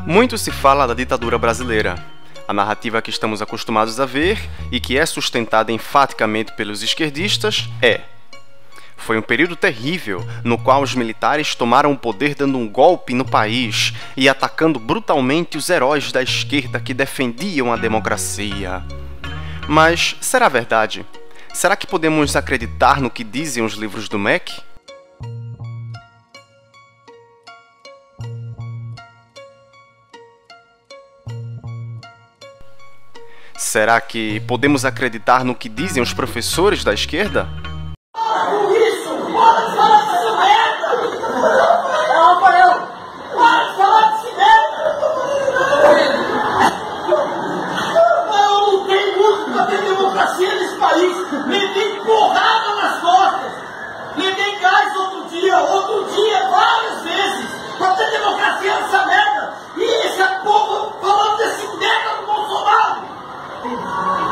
Muito se fala da ditadura brasileira. A narrativa que estamos acostumados a ver e que é sustentada enfaticamente pelos esquerdistas foi um período terrível no qual os militares tomaram o poder dando um golpe no país e atacando brutalmente os heróis da esquerda que defendiam a democracia. Mas será verdade? Será que podemos acreditar no que dizem os livros do MEC? Será que podemos acreditar no que dizem os professores da esquerda? Nesse país, levei porrada nas costas, levei gás outro dia, várias vezes, pra ter democracia nessa merda. E esse povo falando desse merda do Bolsonaro,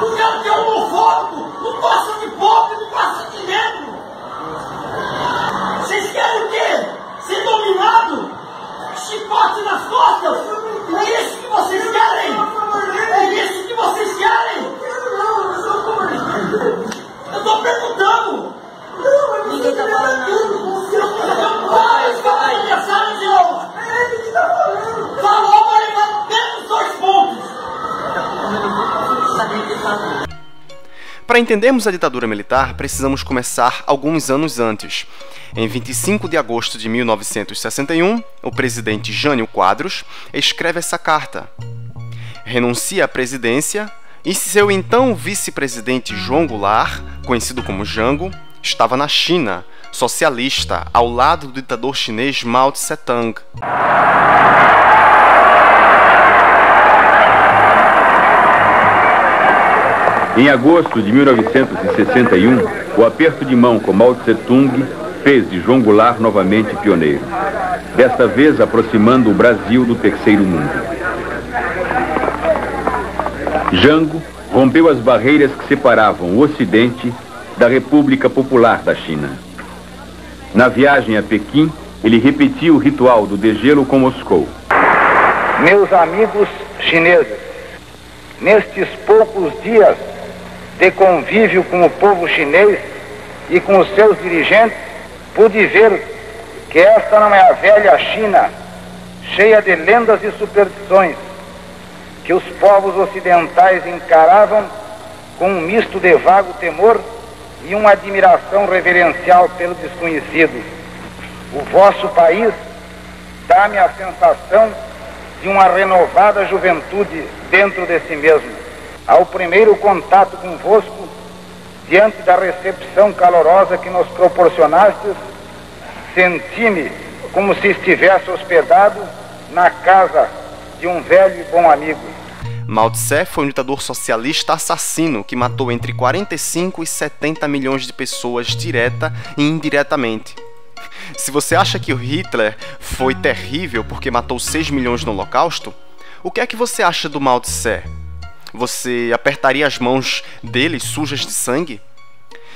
o cara que é homofóbico, não gosta de pobre, não gosta de negro. Vocês querem o quê? Ser dominado? Chicote nas costas? É isso que vocês querem? É isso que vocês querem? Eu tô perguntando! Ninguém tá falando. Vai, aniversário de novo! Falou, vai levar menos 2 pontos! Para entendermos a ditadura militar, precisamos começar alguns anos antes. Em 25 de agosto de 1961, o presidente Jânio Quadros escreve essa carta. Renuncia à presidência e seu então vice-presidente João Goulart, conhecido como Jango, estava na China, socialista, ao lado do ditador chinês Mao Tse-tung. Em agosto de 1961, o aperto de mão com Mao Tse-tung fez de João Goulart novamente pioneiro, desta vez aproximando o Brasil do terceiro mundo. Jango rompeu as barreiras que separavam o Ocidente da República Popular da China. Na viagem a Pequim, ele repetiu o ritual do degelo com Moscou. Meus amigos chineses, nestes poucos dias de convívio com o povo chinês e com os seus dirigentes, pude ver que esta não é a velha China, cheia de lendas e superstições, que os povos ocidentais encaravam com um misto de vago temor e uma admiração reverencial pelo desconhecido. O vosso país dá-me a sensação de uma renovada juventude dentro de si mesmo. Ao primeiro contato convosco, diante da recepção calorosa que nos proporcionastes, senti-me como se estivesse hospedado na casa de um velho e bom amigo. Mao Tse foi um ditador socialista assassino que matou entre 45 e 70 milhões de pessoas direta e indiretamente. Se você acha que o Hitler foi terrível porque matou 6 milhões no Holocausto, o que é que você acha do Mao Tse? Você apertaria as mãos dele sujas de sangue?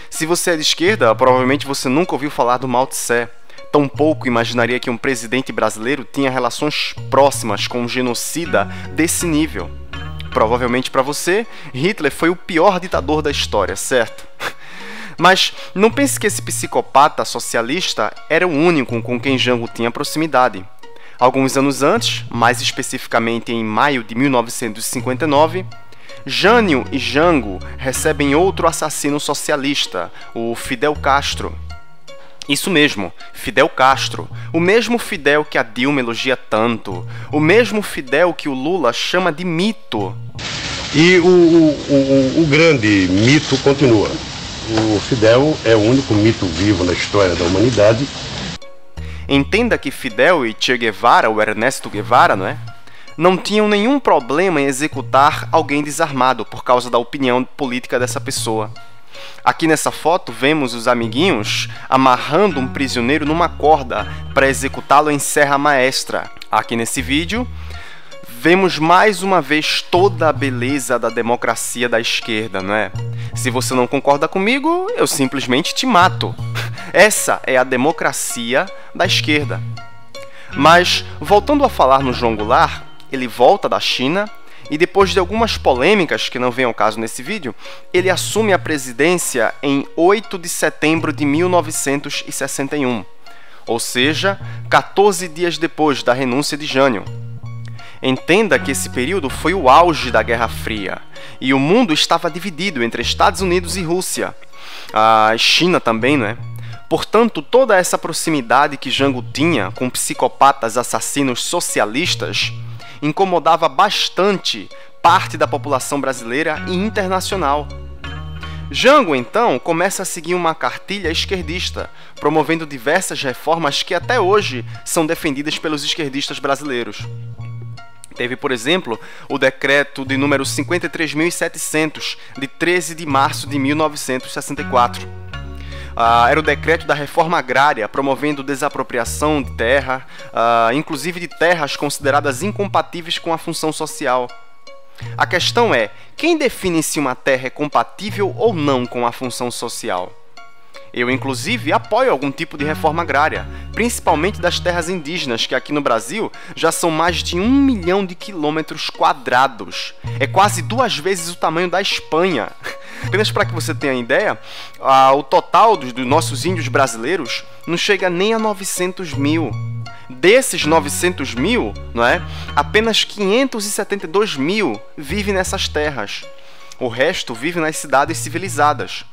Se você é de esquerda, provavelmente você nunca ouviu falar do Mao Tse. Tampouco imaginaria que um presidente brasileiro tinha relações próximas com um genocida desse nível. Provavelmente para você, Hitler foi o pior ditador da história, certo? Mas não pense que esse psicopata socialista era o único com quem Jango tinha proximidade. Alguns anos antes, mais especificamente em maio de 1959, Jânio e Jango recebem outro assassino socialista, o Fidel Castro. Isso mesmo, Fidel Castro, o mesmo Fidel que a Dilma elogia tanto, o mesmo Fidel que o Lula chama de mito. E o grande mito continua. O Fidel é o único mito vivo na história da humanidade. Entenda que Fidel e Che Guevara, o Ernesto Guevara, não tinham nenhum problema em executar alguém desarmado por causa da opinião política dessa pessoa. Aqui nessa foto vemos os amiguinhos amarrando um prisioneiro numa corda para executá-lo em serra maestra. Aqui nesse vídeo vemos mais uma vez toda a beleza da democracia da esquerda, não é? Se você não concorda comigo, eu simplesmente te mato. Essa é a democracia da esquerda. Mas, voltando a falar no João Goulart, ele volta da China e depois de algumas polêmicas, que não vem ao caso nesse vídeo, ele assume a presidência em 8 de setembro de 1961, ou seja, 14 dias depois da renúncia de Jânio. Entenda que esse período foi o auge da Guerra Fria, e o mundo estava dividido entre Estados Unidos e Rússia. A China também, né? Portanto, toda essa proximidade que Jango tinha com psicopatas assassinos socialistas incomodava bastante parte da população brasileira e internacional. Jango, então, começa a seguir uma cartilha esquerdista, promovendo diversas reformas que até hoje são defendidas pelos esquerdistas brasileiros. Teve, por exemplo, o decreto de número 53.700, de 13 de março de 1964. Era o decreto da reforma agrária, promovendo desapropriação de terra, inclusive de terras consideradas incompatíveis com a função social. A questão é, quem define se uma terra é compatível ou não com a função social? Eu, inclusive, apoio algum tipo de reforma agrária, principalmente das terras indígenas, que aqui no Brasil já são mais de 1 milhão de quilômetros quadrados. É quase 2 vezes o tamanho da Espanha. Apenas para que você tenha ideia, o total dos nossos índios brasileiros não chega nem a 900 mil. Desses 900 mil, não é? Apenas 572 mil vivem nessas terras. O resto vive nas cidades civilizadas.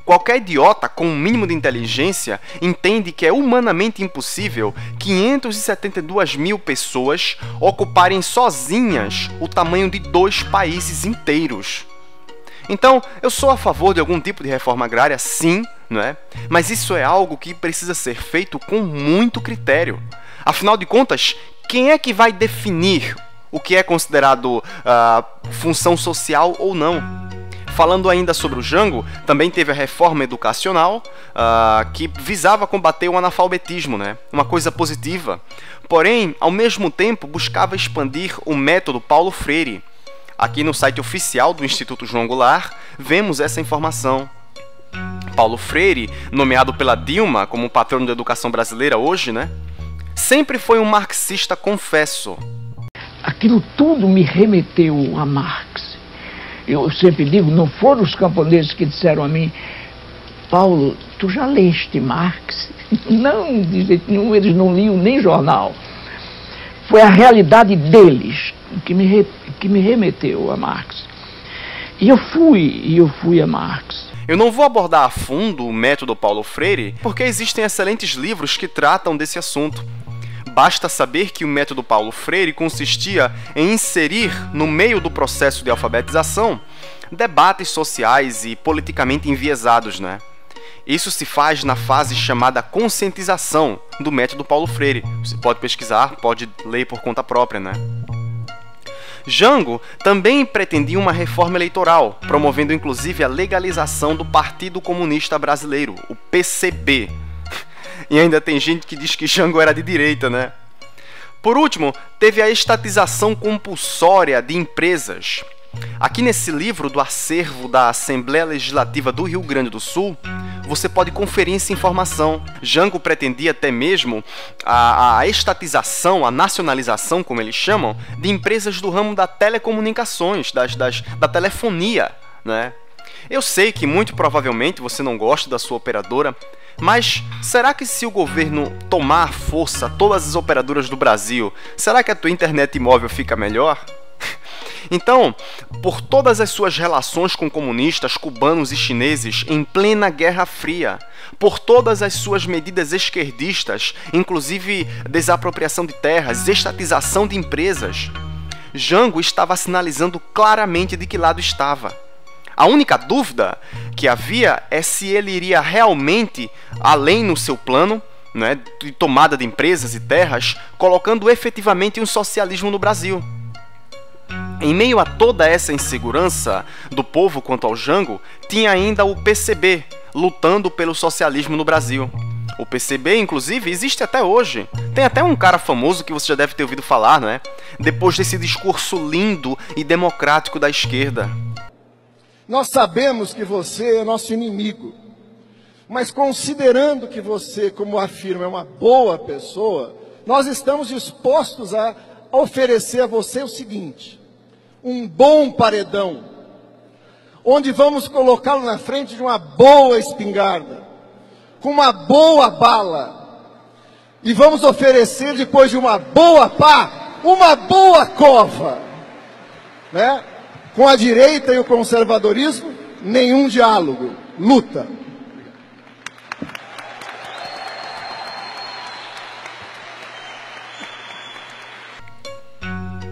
Qualquer idiota com um mínimo de inteligência entende que é humanamente impossível 572 mil pessoas ocuparem sozinhas o tamanho de 2 países inteiros. Então, eu sou a favor de algum tipo de reforma agrária, sim, não é? Mas isso é algo que precisa ser feito com muito critério. Afinal de contas, quem é que vai definir o que é considerado função social ou não? Falando ainda sobre o Jango, também teve a reforma educacional, que visava combater o analfabetismo, né? Uma coisa positiva. Porém, ao mesmo tempo, buscava expandir o método Paulo Freire. Aqui no site oficial do Instituto João Goulart, vemos essa informação. Paulo Freire, nomeado pela Dilma como patrono da educação brasileira hoje, né? Sempre foi um marxista confesso. Aquilo tudo me remeteu a Marx. Eu sempre digo, não foram os camponeses que disseram a mim, Paulo, tu já leste Marx? Não, de jeito nenhum, eles não liam nem jornal. Foi a realidade deles que me remeteu a Marx. E eu fui a Marx. Eu não vou abordar a fundo o método Paulo Freire, porque existem excelentes livros que tratam desse assunto. Basta saber que o método Paulo Freire consistia em inserir, no meio do processo de alfabetização, debates sociais e politicamente enviesados, né? Isso se faz na fase chamada conscientização do método Paulo Freire. Você pode pesquisar, pode ler por conta própria, né? Jango também pretendia uma reforma eleitoral, promovendo inclusive a legalização do Partido Comunista Brasileiro, o PCB. E ainda tem gente que diz que Jango era de direita, né? Por último, teve a estatização compulsória de empresas. Aqui nesse livro do acervo da Assembleia Legislativa do Rio Grande do Sul, você pode conferir essa informação. Jango pretendia até mesmo a estatização, a nacionalização, como eles chamam, de empresas do ramo da telecomunicações, da telefonia, né? Eu sei que muito provavelmente você não gosta da sua operadora, mas será que se o governo tomar à força todas as operadoras do Brasil, será que a tua internet móvel fica melhor? Então, por todas as suas relações com comunistas, cubanos e chineses em plena Guerra Fria, por todas as suas medidas esquerdistas, inclusive desapropriação de terras, estatização de empresas, Jango estava sinalizando claramente de que lado estava. A única dúvida que havia é se ele iria realmente além no seu plano, né, de tomada de empresas e terras, colocando efetivamente um socialismo no Brasil. Em meio a toda essa insegurança do povo quanto ao Jango, tinha ainda o PCB, lutando pelo socialismo no Brasil. O PCB, inclusive, existe até hoje. Tem até um cara famoso que você já deve ter ouvido falar, né? Depois desse discurso lindo e democrático da esquerda. Nós sabemos que você é nosso inimigo, mas considerando que você, como afirma, é uma boa pessoa, nós estamos dispostos a oferecer a você o seguinte: um bom paredão, onde vamos colocá-lo na frente de uma boa espingarda, com uma boa bala, e vamos oferecer, depois de uma boa pá, uma boa cova, né? Com a direita e o conservadorismo, nenhum diálogo, luta.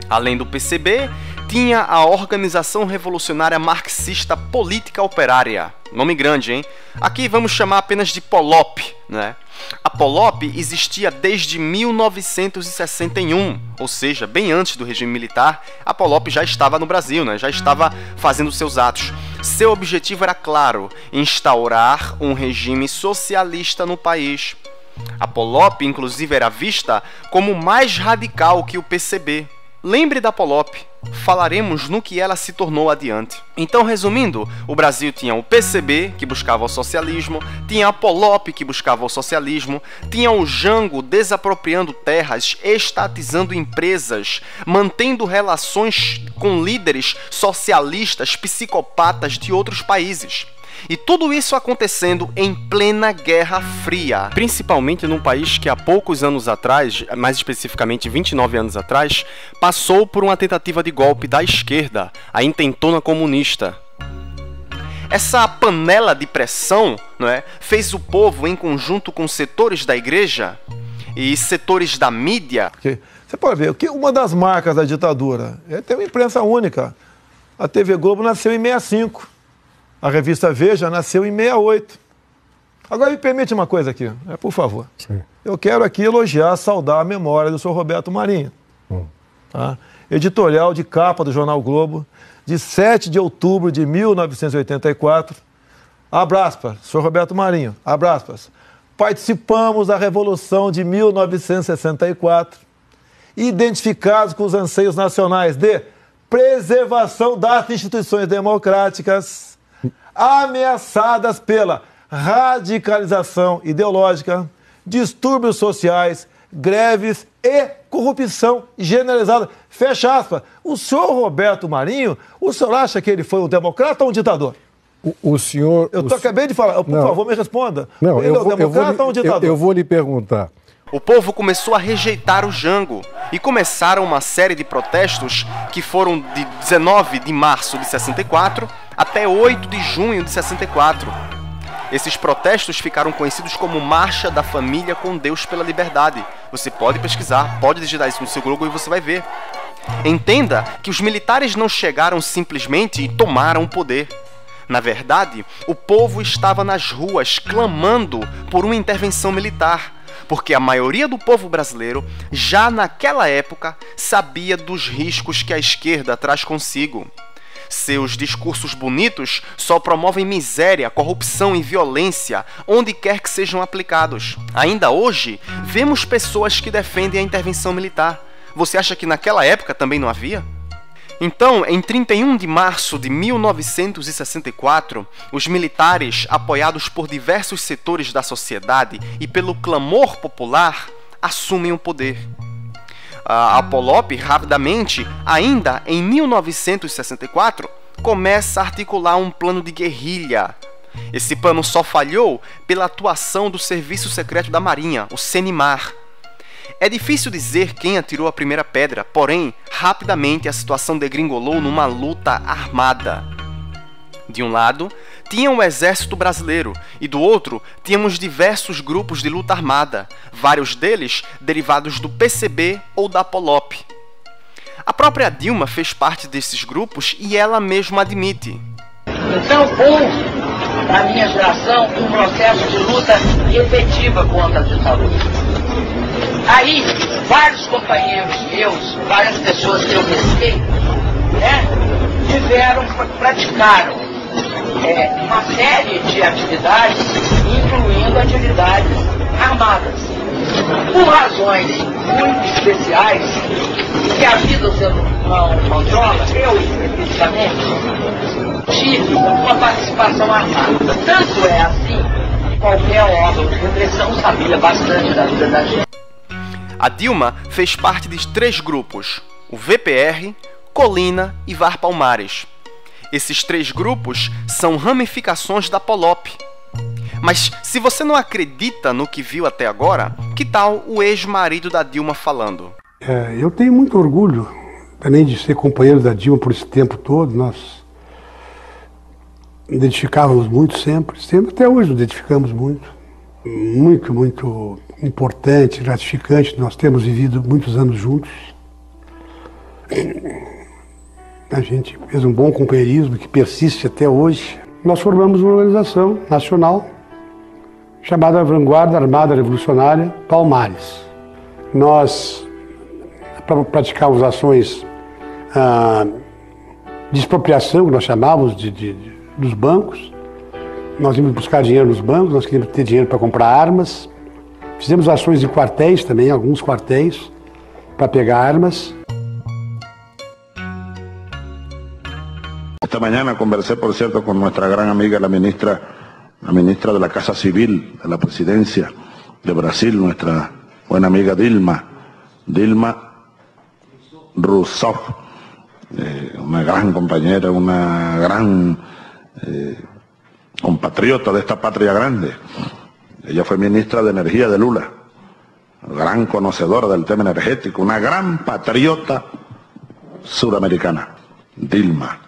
Além do PCB, tinha a Organização Revolucionária Marxista Política Operária. Nome grande, hein? Aqui vamos chamar apenas de POLOP, né? A POLOP existia desde 1961, ou seja, bem antes do regime militar, a POLOP já estava no Brasil, né? Já estava fazendo seus atos. Seu objetivo era claro: instaurar um regime socialista no país. A POLOP, inclusive, era vista como mais radical que o PCB. Lembre da POLOP, falaremos no que ela se tornou adiante. Então, resumindo, o Brasil tinha o PCB, que buscava o socialismo, tinha a POLOP, que buscava o socialismo, tinha o Jango desapropriando terras, estatizando empresas, mantendo relações com líderes socialistas psicopatas de outros países. E tudo isso acontecendo em plena Guerra Fria, principalmente num país que há poucos anos atrás, mais especificamente 29 anos atrás, passou por uma tentativa de golpe da esquerda, a intentona comunista. Essa panela de pressão, não é, fez o povo, em conjunto com setores da igreja e setores da mídia... Você pode ver, que uma das marcas da ditadura é ter uma imprensa única. A TV Globo nasceu em 65. A revista Veja nasceu em 68. Agora me permite uma coisa aqui, por favor. Sim. Eu quero aqui elogiar, saudar a memória do senhor Roberto Marinho. Tá? Editorial de capa do Jornal Globo, de 7 de outubro de 1984. Abraspas, senhor Roberto Marinho, abraspas. Participamos da Revolução de 1964, identificados com os anseios nacionais de preservação das instituições democráticas, ameaçadas pela radicalização ideológica, distúrbios sociais, greves e corrupção generalizada. Fecha aspas. O senhor Roberto Marinho, o senhor acha que ele foi um democrata ou um ditador? O senhor... Acabei de falar. Por favor, me responda. Não, ele é um democrata ou um ditador? Eu vou lhe perguntar. O povo começou a rejeitar o Jango e começaram uma série de protestos que foram de 19 de março de 64 até 8 de junho de 64. Esses protestos ficaram conhecidos como Marcha da Família com Deus pela Liberdade. Você pode pesquisar, pode digitar isso no seu Google e você vai ver. Entenda que os militares não chegaram simplesmente e tomaram o poder. Na verdade, o povo estava nas ruas clamando por uma intervenção militar, porque a maioria do povo brasileiro, já naquela época, sabia dos riscos que a esquerda traz consigo. Seus discursos bonitos só promovem miséria, corrupção e violência onde quer que sejam aplicados. Ainda hoje, vemos pessoas que defendem a intervenção militar. Você acha que naquela época também não havia? Então, em 31 de março de 1964, os militares, apoiados por diversos setores da sociedade e pelo clamor popular, assumem o poder. A POLOP, rapidamente, ainda em 1964, começa a articular um plano de guerrilha. Esse plano só falhou pela atuação do Serviço Secreto da Marinha, o CENIMAR. É difícil dizer quem atirou a primeira pedra, porém, rapidamente a situação degringolou numa luta armada. De um lado, tinha o Exército Brasileiro e do outro, tínhamos diversos grupos de luta armada, vários deles derivados do PCB ou da POLOP. A própria Dilma fez parte desses grupos e ela mesma admite. Então houve, na minha geração, um processo de luta efetiva contra a ditadura. Aí, vários companheiros meus, várias pessoas que eu respeito, praticaram uma série de atividades, incluindo atividades armadas, por razões muito especiais, que a vida você não controla. Eu, especificamente, tive uma participação armada. Tanto é assim, qualquer órgão de repressão sabia bastante da vida da gente. A Dilma fez parte de 3 grupos, o VPR, Colina e VAR Palmares. Esses 3 grupos são ramificações da POLOP. Mas se você não acredita no que viu até agora, que tal o ex-marido da Dilma falando? Eu tenho muito orgulho também de ser companheiro da Dilma por esse tempo todo. Nós identificávamos muito sempre, até hoje nos identificamos muito. Muito importante, gratificante. Nós temos vivido muitos anos juntos. A gente fez um bom companheirismo que persiste até hoje. Nós formamos uma organização nacional chamada Vanguarda Armada Revolucionária Palmares. Nós praticávamos ações de expropriação, que nós chamávamos dos bancos. Nós íamos buscar dinheiro nos bancos, nós queríamos ter dinheiro para comprar armas. Fizemos ações em quartéis também, alguns quartéis, para pegar armas. Esta mañana conversé, por cierto, con nuestra gran amiga, la ministra de la Casa Civil de la Presidencia de Brasil, nuestra buena amiga Dilma Rousseff, una gran compañera, una gran compatriota de esta patria grande. Ella fue ministra de Energía de Lula, gran conocedora del tema energético, una gran patriota suramericana, Dilma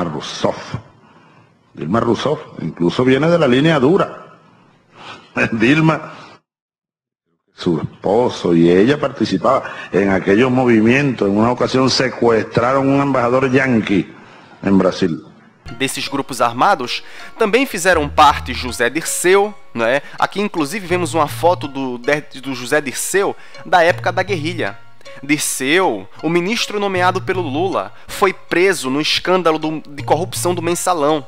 Rousseff. Dilma Rousseff incluso viene de la línea dura. Dilma, su esposo y ella participaba en aquellos movimientos. En una ocasión secuestraron un embajador yanqui em Brasil. Desses grupos armados também fizeram parte José Dirceu, né? Aqui inclusive vemos uma foto do José Dirceu da época da guerrilha. Dirceu, o ministro nomeado pelo Lula, foi preso no escândalo de corrupção do Mensalão.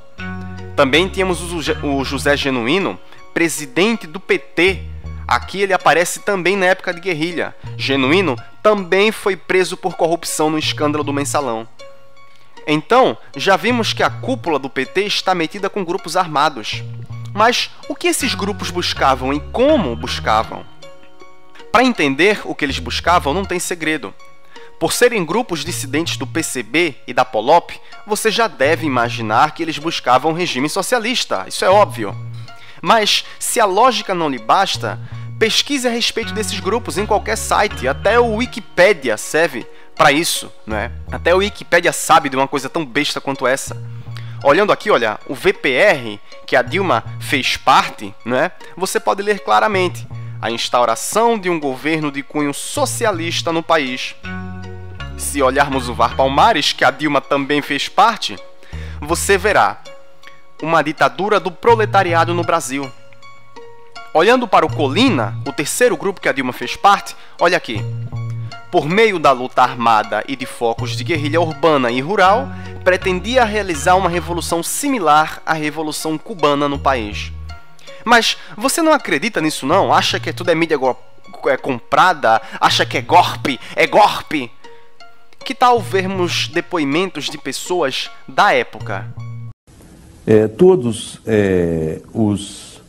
Também tínhamos o José Genuíno, presidente do PT. Aqui ele aparece também na época de guerrilha. Genuíno também foi preso por corrupção no escândalo do Mensalão. Então, já vimos que a cúpula do PT está metida com grupos armados. Mas o que esses grupos buscavam e como buscavam? Para entender o que eles buscavam, não tem segredo. Por serem grupos dissidentes do PCB e da POLOP, você já deve imaginar que eles buscavam um regime socialista, isso é óbvio. Mas, se a lógica não lhe basta, pesquise a respeito desses grupos em qualquer site, até o Wikipédia serve para isso, não é? Até o Wikipédia sabe de uma coisa tão besta quanto essa. Olhando aqui, olha, o VPR, que a Dilma fez parte, não é? Você pode ler claramente: a instauração de um governo de cunho socialista no país. Se olharmos o VAR Palmares, que a Dilma também fez parte, você verá uma ditadura do proletariado no Brasil. Olhando para o Colina, o terceiro grupo que a Dilma fez parte, olha aqui. Por meio da luta armada e de focos de guerrilha urbana e rural, pretendia realizar uma revolução similar à Revolução Cubana no país. Mas você não acredita nisso não? Acha que tudo é mídia comprada? Acha que é golpe? É golpe? Que tal vermos depoimentos de pessoas da época? Todos os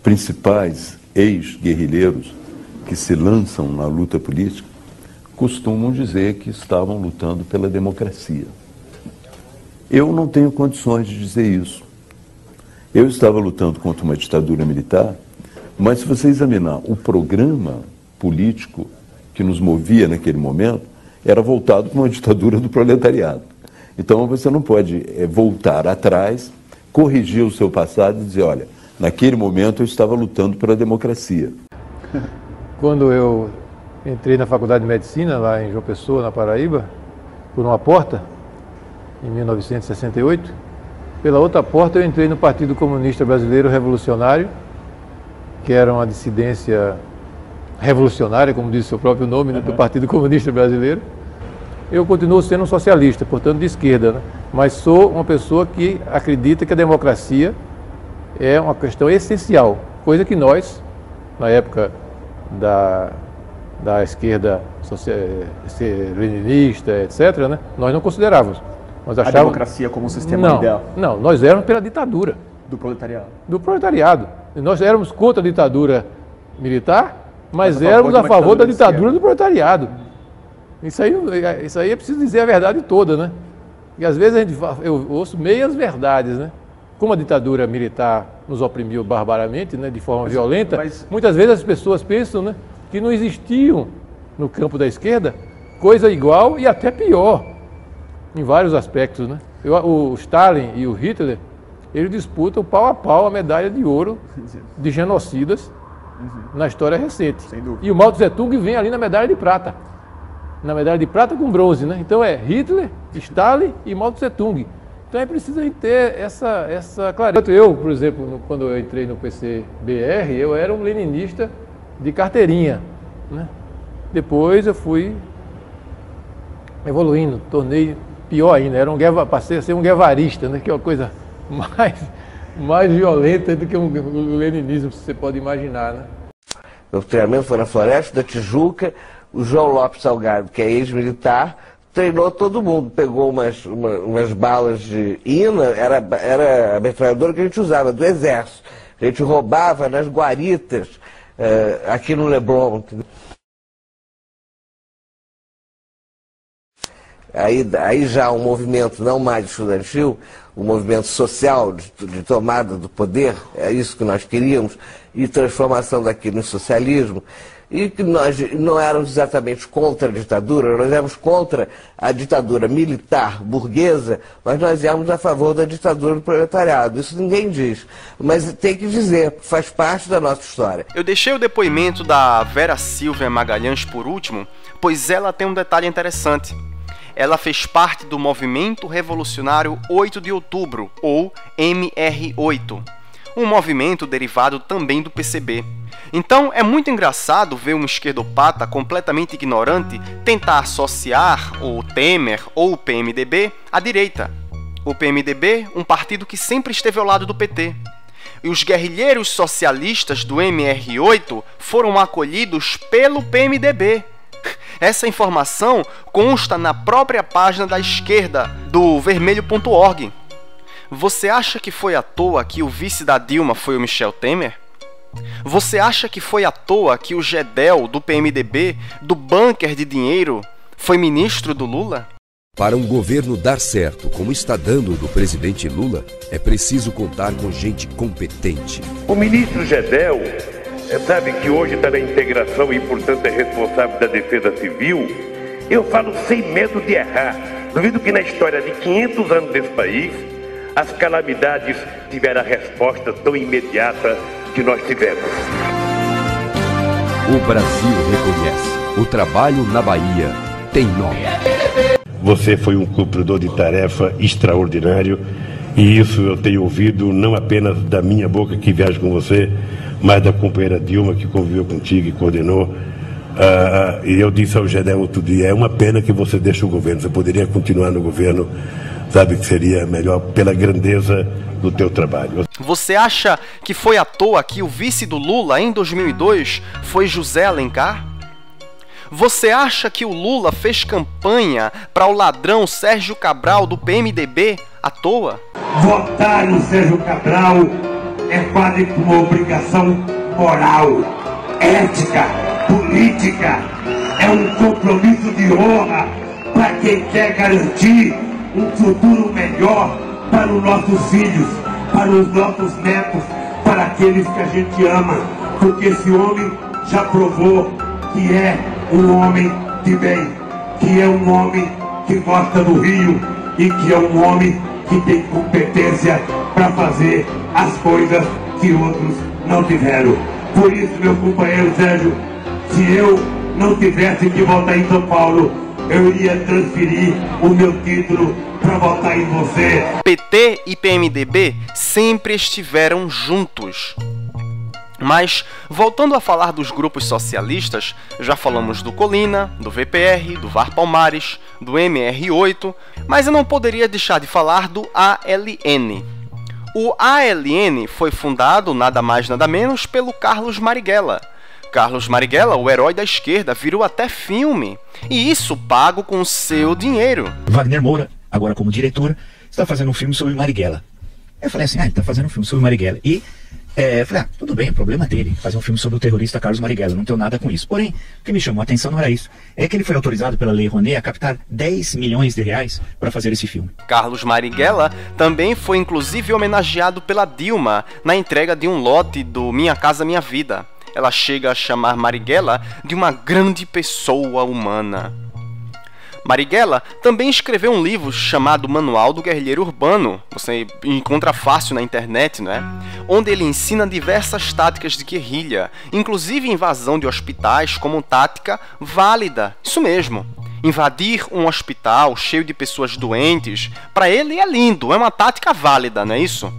principais ex-guerrilheiros que se lançam na luta política costumam dizer que estavam lutando pela democracia. Eu não tenho condições de dizer isso. Eu estava lutando contra uma ditadura militar, mas se você examinar o programa político que nos movia naquele momento, era voltado para uma ditadura do proletariado. Então você não pode voltar atrás, corrigir o seu passado e dizer, olha, naquele momento eu estava lutando pela democracia. Quando eu entrei na Faculdade de Medicina, lá em João Pessoa, na Paraíba, por uma porta, em 1968, pela outra porta eu entrei no Partido Comunista Brasileiro Revolucionário, que era uma dissidência revolucionária, como diz o seu próprio nome, né, do Partido Comunista Brasileiro. Eu continuo sendo um socialista, portanto de esquerda, né? Mas sou uma pessoa que acredita que a democracia é uma questão essencial, coisa que nós, na época da esquerda leninista, etc., né, nós não considerávamos. Nós achávamos... A democracia como um sistema ideal? Não, nós éramos pela ditadura. Do proletariado? Do proletariado. Nós éramos contra a ditadura militar mas éramos a favor da ditadura do proletariado. Isso aí é preciso dizer a verdade toda, né? E às vezes eu ouço meias verdades, né? Como a ditadura militar nos oprimiu barbaramente, né, de forma violenta, muitas vezes as pessoas pensam, né, que não existiam no campo da esquerda coisa igual e até pior, em vários aspectos, né? O Stalin e o Hitler, eles disputam pau a pau a medalha de ouro de genocidas na história recente. E o Mao Tse Tung vem ali na medalha de prata. Na medalha de prata com bronze, né? Então é Hitler, Stalin e Mao Tse Tung. Então é preciso a gente ter essa clareza. Eu, por exemplo, quando eu entrei no PCBR, eu era um leninista de carteirinha, né? Depois eu fui evoluindo, tornei pior ainda, passei a ser um guevarista, né? Que é uma coisa mais violenta do que o leninismo, se você pode imaginar, né? Meu treinamento foi na Floresta da Tijuca. O João Lopes Salgado, que é ex-militar, treinou todo mundo, pegou umas balas de INA, era a metralhadora que a gente usava, do Exército. A gente roubava nas guaritas, aqui no Leblon. Aí já um movimento não mais estudantil, um movimento social de tomada do poder, é isso que nós queríamos, e transformação daquilo em socialismo. E que nós não éramos exatamente contra a ditadura, nós éramos contra a ditadura militar burguesa, mas nós éramos a favor da ditadura do proletariado. Isso ninguém diz, mas tem que dizer, faz parte da nossa história. Eu deixei o depoimento da Vera Silvia Magalhães por último, pois ela tem um detalhe interessante. Ela fez parte do Movimento Revolucionário 8 de Outubro, ou MR8, um movimento derivado também do PCB. Então é muito engraçado ver um esquerdopata completamente ignorante tentar associar o Temer ou o PMDB à direita. O PMDB, um partido que sempre esteve ao lado do PT. E os guerrilheiros socialistas do MR8 foram acolhidos pelo PMDB. Essa informação consta na própria página da esquerda do vermelho.org. Você acha que foi à toa que o vice da Dilma foi o Michel Temer? Você acha que foi à toa que o Gedel, do PMDB, do bunker de dinheiro, foi ministro do Lula? Para um governo dar certo, como está dando do presidente Lula, é preciso contar com gente competente. O ministro Gedel, sabe que hoje está na integração e, portanto, é responsável da defesa civil. Eu falo sem medo de errar. Duvido que na história de 500 anos desse país, as calamidades tiveram a resposta tão imediata que nós tivemos. O Brasil reconhece. O trabalho na Bahia tem nome. Você foi um cumpridor de tarefa extraordinário e isso eu tenho ouvido não apenas da minha boca que viaja com você, mas da companheira Dilma que conviveu contigo e coordenou. E eu disse ao Gedel outro dia, é uma pena que você deixe o governo, você poderia continuar no governo, sabe que seria melhor pela grandeza do teu trabalho. Você acha que foi à toa que o vice do Lula em 2002 foi José Alencar? Você acha que o Lula fez campanha para o ladrão Sérgio Cabral do PMDB à toa? Votar no Sérgio Cabral é quase que uma obrigação moral, ética, política. É um compromisso de honra para quem quer garantir um futuro melhor para os nossos filhos, para os nossos netos, para aqueles que a gente ama, porque esse homem já provou que é um homem de bem, que é um homem que gosta do Rio e que é um homem que tem competência para fazer as coisas que outros não tiveram. Por isso, meu companheiro Sérgio, se eu não tivesse que votar em São Paulo, eu iria transferir o meu título para votar em você. PT e PMDB sempre estiveram juntos. Mas, voltando a falar dos grupos socialistas, já falamos do Colina, do VPR, do VAR Palmares, do MR8, mas eu não poderia deixar de falar do ALN. O ALN foi fundado, nada mais nada menos, pelo Carlos Marighella. Carlos Marighella, o herói da esquerda, virou até filme, e isso pago com o seu dinheiro. Wagner Moura, agora como diretor, está fazendo um filme sobre Marighella. Eu falei assim, ele está fazendo um filme sobre Marighella. E Eu falei, tudo bem, problema dele, fazer um filme sobre o terrorista Carlos Marighella, não tenho nada com isso. Porém, o que me chamou a atenção não era isso, é que ele foi autorizado pela Lei Rouanet a captar 10 milhões de reais para fazer esse filme. Carlos Marighella também foi inclusive homenageado pela Dilma na entrega de um lote do Minha Casa Minha Vida. Ela chega a chamar Marighella de uma grande pessoa humana. Marighella também escreveu um livro chamado Manual do Guerrilheiro Urbano, você encontra fácil na internet, não é? Onde ele ensina diversas táticas de guerrilha, inclusive invasão de hospitais como tática válida, isso mesmo. Invadir um hospital cheio de pessoas doentes, para ele é lindo, é uma tática válida, não é isso?